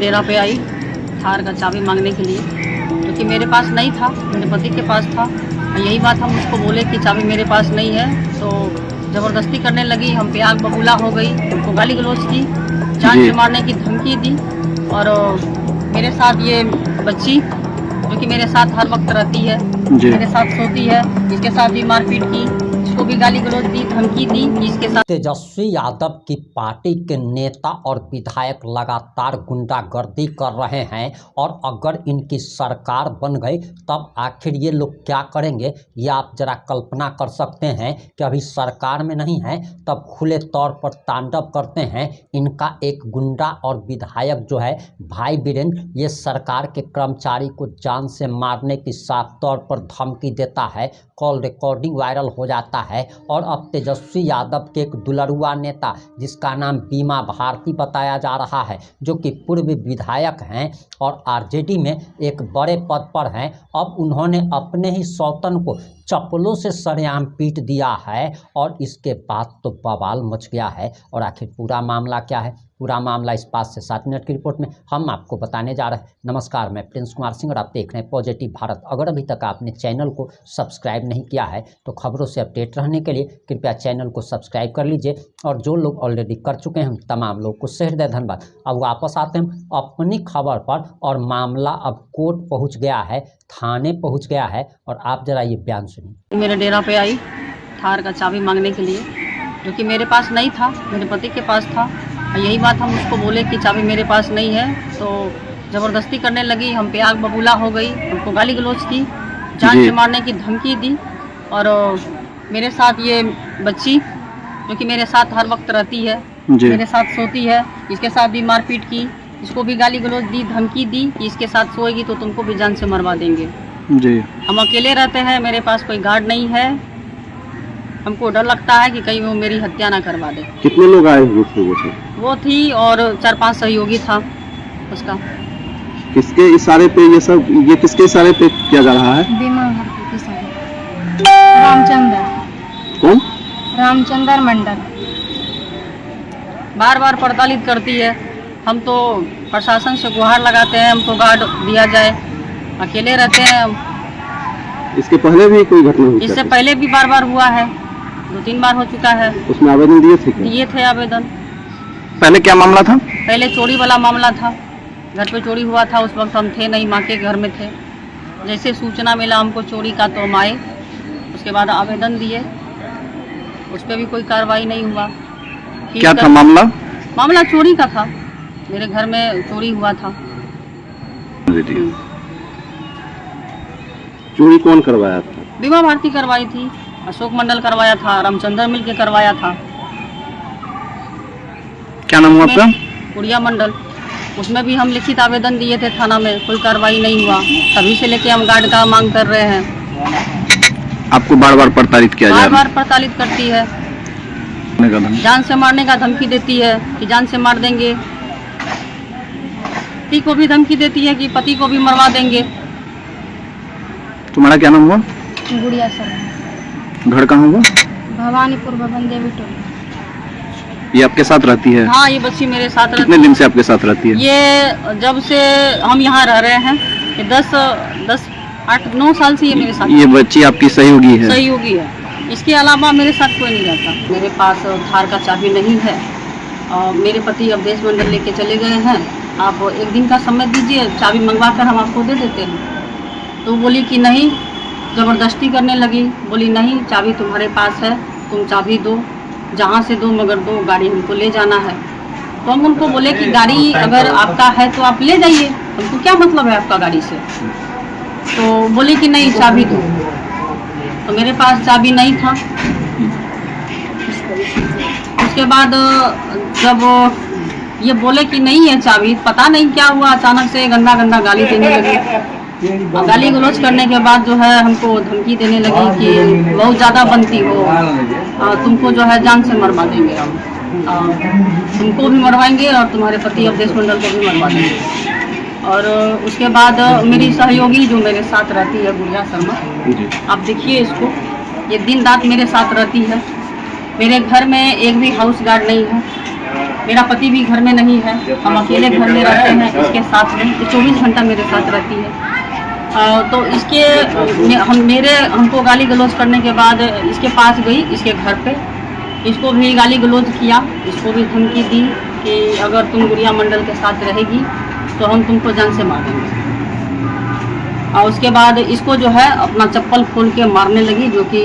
डेरा पे आई थार का चाबी मांगने के लिए, क्योंकि मेरे पास नहीं था, मेरे पति के पास था। यही बात हम उसको बोले कि चाबी मेरे पास नहीं है, तो ज़बरदस्ती करने लगी। हम पे आग बबूला हो गई, हमको गाली गलौज की, जान से मारने की धमकी दी। और मेरे साथ ये बच्ची जो कि मेरे साथ हर वक्त रहती है, मेरे साथ सोती है, इसके साथ भी मारपीट की, इसको भी गाली गलौज दी, धमकी दी कि इसके साथ। तेजस्वी यादव की पार्टी के नेता और विधायक लगातार गुंडागर्दी कर रहे हैं, और अगर इनकी सरकार बन गई तब आखिर ये लोग क्या करेंगे, ये आप जरा कल्पना कर सकते हैं कि अभी सरकार में नहीं है तब खुले तौर पर तांडव करते हैं। इनका एक गुंडा और विधायक जो है भाई वीरेंद्र, ये सरकार के कर्मचारी को जान से मारने की साफ तौर पर धमकी देता है। कॉल रिकॉर्डिंग वायरल हो जाता है। और अब तेजस्वी यादव के एक दुलरुआ नेता जिसका नाम बीमा भारती बताया जा रहा है, जो कि पूर्व विधायक हैं और आरजेडी में एक बड़े पद पर हैं, अब उन्होंने अपने ही सौतन को चप्पलों से सरेआम पीट दिया है। और इसके बाद तो बवाल मच गया है। और आखिर पूरा मामला क्या है, पूरा मामला इस 5 से 7 मिनट की रिपोर्ट में हम आपको बताने जा रहे हैं। नमस्कार, मैं प्रिंस कुमार सिंह और आप देख रहे हैं पॉजिटिव भारत। अगर अभी तक आपने चैनल को सब्सक्राइब नहीं किया है तो खबरों से अपडेट रहने के लिए कृपया चैनल को सब्सक्राइब कर लीजिए, और जो लोग ऑलरेडी कर चुके हैं तमाम लोग को सहृदय धन्यवाद। अब वापस आते हैं अपनी खबर पर, और मामला अब कोर्ट पहुँच गया है, थाने पहुँच गया है, और आप जरा ये बयान सुनिए। मेरे डेरा पे आई थार का चाबी मांगने के लिए, जो कि मेरे पास नहीं था, मेरे पति के पास था। यही बात हम उसको बोले कि चाबी मेरे पास नहीं है, तो ज़बरदस्ती करने लगी। हम पे आग बबूला हो गई, हमको गाली गलौज की, जान से मारने की धमकी दी। और मेरे साथ ये बच्ची जो कि मेरे साथ हर वक्त रहती है, मेरे साथ सोती है, इसके साथ भी मारपीट की, इसको भी गाली गलौज दी, धमकी दी कि इसके साथ सोएगी तो तुमको भी जान से मरवा देंगे। जी। हम अकेले रहते हैं, मेरे पास कोई गार्ड नहीं है। हमको डर लगता है कि कहीं वो मेरी हत्या ना करवा दे। कितने लोग आए हुए थे? वो थी और 4-5 सहयोगी था उसका। किसके इशारे पे ये सब, ये किसके इशारे पे किया जा रहा है? बीमा भारती के इशारे। रामचंद्र। कौन? रामचंद्र मंडल। बार बार प्रताड़ित करती है। हम तो प्रशासन से गुहार लगाते हैं, हमको गार्ड दिया जाए, अकेले रहते हैं। इसके पहले भी कोई घटना हुई? इससे पहले भी बार बार हुआ है, 2-3 बार हो चुका है। उसमें आवेदन दिए थे? दिए थे आवेदन। पहले क्या मामला था? पहले चोरी वाला मामला था, घर पे चोरी हुआ था। उस वक्त हम थे नहीं, माँ के घर में थे। जैसे सूचना मिला हमको चोरी का तो हम आए, उसके बाद आवेदन दिए, उस पर भी कोई कार्रवाई नहीं हुआ। क्या था मामला? मामला चोरी का था, मेरे घर में चोरी हुआ था। चोरी कौन करवाया था? बीमा भारती करवाई थी, अशोक मंडल करवाया था, रामचंद्र मिल के करवाया था। क्या नाम हुआ आपका? गुड़िया मंडल। उसमें भी हम लिखित आवेदन दिए थे थाना में, कोई कार्रवाई नहीं हुआ। तभी से लेके हम गार्ड का मांग कर रहे हैं। आपको बार बार प्रताड़ित किया जा रहा है? बार बार प्रताड़ित करती है, जान से मारने का धमकी देती है कि जान से मार देंगे। पति को भी धमकी देती है कि पति को भी मरवा देंगे। तुम्हारा क्या नाम हुआ? गुड़िया शर्मा। घर कहाँ हुआ? भवानीपुर भवन देवी टोली। ये आपके साथ रहती है? हाँ, ये बच्ची मेरे साथ रहती है। कितने दिन से आपके साथ रहती है? ये जब से हम यहाँ रह रहे हैं, ये 8-9 साल से ये मेरे साथ। ये बच्ची आपकी सहयोगी है? सहयोगी है, इसके अलावा मेरे साथ कोई नहीं रहता। मेरे पास थार का चाबी नहीं है, और मेरे पति अब देश मंडल लेके चले गए हैं। आप 1 दिन का समय दीजिए, चाबी मंगवा कर हम आपको दे देते हैं। तो बोली कि नहीं, ज़बरदस्ती करने लगी। बोली नहीं, चाबी तुम्हारे पास है, तुम चाबी दो, जहाँ से दो मगर दो, गाड़ी हमको ले जाना है। तो हम उनको बोले कि गाड़ी अगर आपका है तो आप ले जाइए, हमको क्या मतलब है आपका गाड़ी से। तो बोली कि नहीं, चाबी दो। तो मेरे पास चाबी नहीं था। उसके बाद जब ये बोले कि नहीं है चाबी, पता नहीं क्या हुआ, अचानक से गंदा गंदा गाली देने लगी। और गाली गलौज करने के बाद जो है हमको धमकी देने लगी कि बहुत ज़्यादा बनती हो, तुमको जो है जान से मरवा देंगे, तुमको भी मरवाएंगे और तुम्हारे पति अवधेश मंडल को भी मरवा देंगे। और उसके बाद मेरी सहयोगी जो मेरे साथ रहती है, गुड़िया शर्मा, आप देखिए इसको, ये दिन रात मेरे साथ रहती है। मेरे घर में एक भी हाउस गार्ड नहीं है, मेरा पति भी घर में नहीं है, हम अकेले घर में रहते हैं इसके साथ में, ये 24 घंटा मेरे साथ रहती है। तो हमको गाली गलौज करने के बाद इसके पास गई, इसके घर पे इसको भी गाली गलौज किया, इसको भी धमकी दी कि अगर तुम गुड़िया मंडल के साथ रहेगी तो हम तुमको जान से मार देंगे। और उसके बाद इसको जो है अपना चप्पल खोल के मारने लगी, जो कि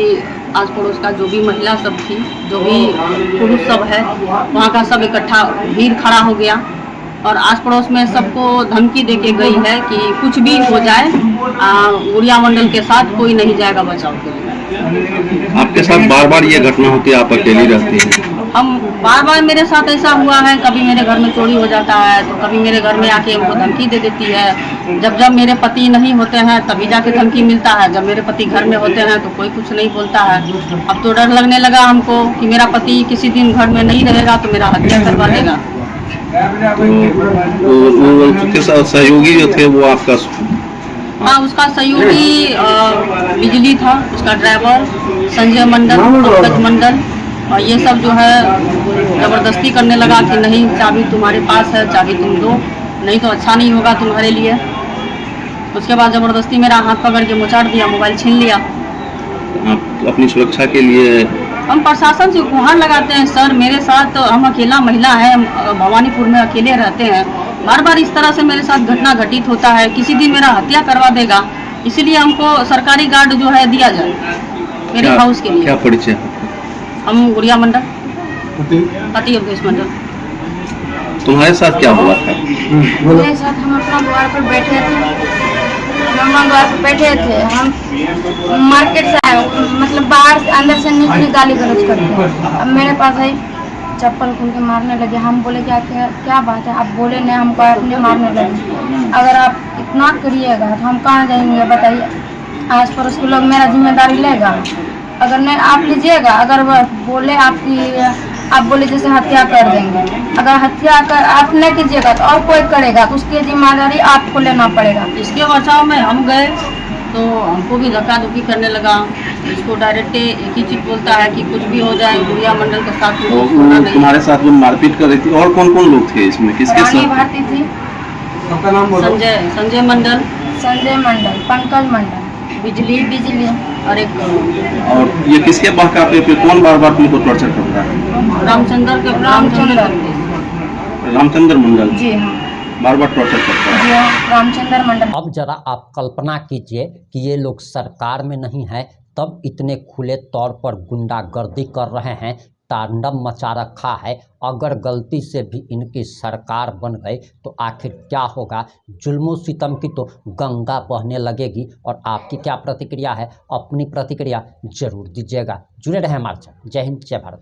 आस पड़ोस का जो भी महिला सब थी, जो भी पुरुष सब है, वहाँ का सब इकट्ठा भीड़ खड़ा हो गया और आस पड़ोस में सबको धमकी दे के गई है कि कुछ भी हो जाए गुड़िया मंडल के साथ कोई नहीं जाएगा बचाव के लिए। आपके साथ बार बार ये घटना होती है, आप अकेली रहती हैं? हम बार बार मेरे साथ ऐसा हुआ है, कभी मेरे घर में चोरी हो जाता है तो कभी मेरे घर में आके हमको धमकी दे देती है। जब मेरे पति नहीं होते हैं तभी जाके धमकी मिलता है, जब मेरे पति घर में होते हैं तो कोई कुछ नहीं बोलता है। अब तो डर लगने लगा हमको कि मेरा पति किसी दिन घर में नहीं रहेगा तो मेरा हत्या करवा देगा। तो सहयोगी जो थे वो आपका? हाँ, उसका सहयोगी बिजली था, उसका ड्राइवर संजय मंडल, पंकज मंडल, और ये सब जो है ज़बरदस्ती करने लगा कि नहीं चाबी तुम्हारे पास है, चाबी तुम दो, नहीं तो अच्छा नहीं होगा तुम्हारे लिए। उसके बाद ज़बरदस्ती मेरा हाथ पकड़ के मुचाड़ दिया, मोबाइल छीन लिया। आप अपनी सुरक्षा के लिए हम प्रशासन से गुहार लगाते हैं, सर मेरे साथ हम अकेला महिला है, भवानीपुर में अकेले रहते हैं, बार बार इस तरह से मेरे साथ घटना घटित होता है, किसी दिन मेरा हत्या करवा देगा, इसीलिए हमको सरकारी गार्ड जो है दिया जाए मेरे हाउस के लिए। क्या परिचय? हम गुड़िया मंडल, पति अवधेश मंडल। तुम्हारे साथ क्या हुआ था? मेरे साथ हम अपना द्वार पर बैठे थे, हम मार्केट से आए, मतलब बाहर से अंदर से निकली गाली गलौज करते हैं। अब मेरे पास आई, चप्पल खोल के मारने लगे। हम बोले क्या बात है? आप बोले नहीं, हमको अपने मारने लगे। अगर आप इतना करिएगा तो हम कहाँ जाएंगे बताइए? आस पड़ोस के लोग मेरा जिम्मेदारी लेगा? अगर नहीं आप लीजिएगा, अगर वह बोले आप बोले जैसे हत्या कर देंगे, अगर हत्या कर आप नहीं कीजिएगा तो और कोई करेगा तो उसकी जिम्मेदारी आपको लेना पड़ेगा। इसके बचाव में हम गए तो हमको भी धक्का धुक्की करने लगा। इसको डायरेक्ट एक ही चीज बोलता है कि कुछ भी हो जाए गुड़िया मंडल के साथ होना नहीं। तुम्हारे साथ जो मारपीट कर रही थी और कौन कौन लोग थे इसमें? किसके रानी साथ? भारती थी, संजय मंडल, पंकज मंडल, बिजली और एक और ये किसके बहकावे पे कौन बार बार तुमको टॉर्चर करता है? रामचंद्र मंडल जी हाँ, बार बार टॉर्चर करता है। जी हाँ, रामचंद्र मंडल। अब जरा आप कल्पना कीजिए कि ये लोग सरकार में नहीं है तब इतने खुले तौर पर गुंडागर्दी कर रहे हैं, तांडव मचा रखा है। अगर गलती से भी इनकी सरकार बन गई तो आखिर क्या होगा? जुल्म सितम की तो गंगा बहने लगेगी। और आपकी क्या प्रतिक्रिया है? अपनी प्रतिक्रिया जरूर दीजिएगा। जुड़े रहे हमारे साथ। जय हिंद, जय भारत।